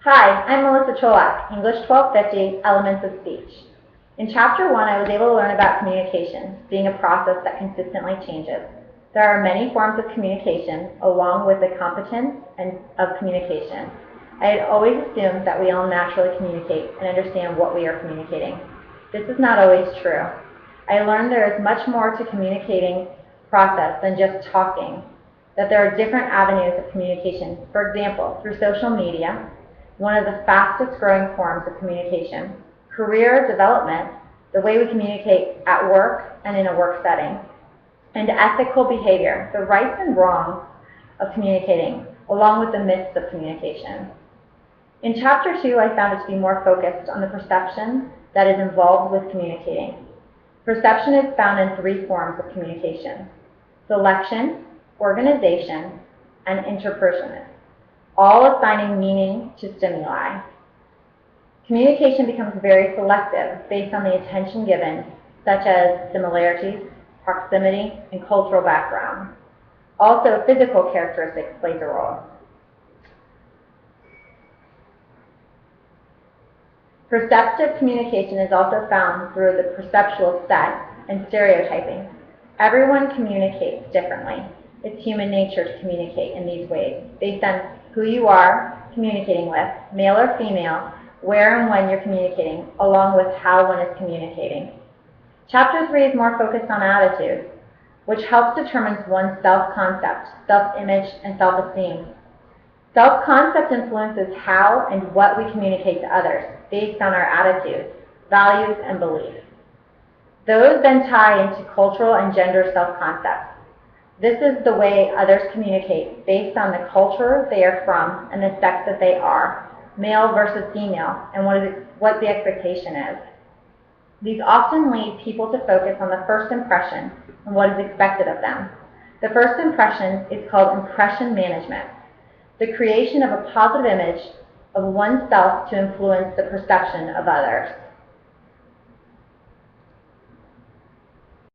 Hi, I'm Melissa Cholak, English 1250, Elements of Speech. In Chapter 1, I was able to learn about communication, being a process that consistently changes. There are many forms of communication, along with the competence of communication. I had always assumed that we all naturally communicate and understand what we are communicating. This is not always true. I learned there is much more to communicating process than just talking, that there are different avenues of communication. For example, through social media, one of the fastest growing forms of communication, career development, the way we communicate at work and in a work setting, and ethical behavior, the rights and wrongs of communicating, along with the myths of communication. In Chapter 2, I found it to be more focused on the perception that is involved with communicating. Perception is found in three forms of communication: selection, organization, and interpersonal, all assigning meaning to stimuli. Communication becomes very selective based on the attention given, such as similarities, proximity, and cultural background. Also, physical characteristics plays a role. Perceptive communication is also found through the perceptual set and stereotyping. Everyone communicates differently. It's human nature to communicate in these ways, based on who you are communicating with, male or female, where and when you're communicating, along with how one is communicating. Chapter 3 is more focused on attitude, which helps determine one's self-concept, self-image, and self-esteem. Self-concept influences how and what we communicate to others, based on our attitudes, values, and beliefs. Those then tie into cultural and gender self-concepts. This is the way others communicate based on the culture they are from and the sex that they are, male versus female, and what the expectation is. These often lead people to focus on the first impression and what is expected of them. The first impression is called impression management, the creation of a positive image of oneself to influence the perception of others.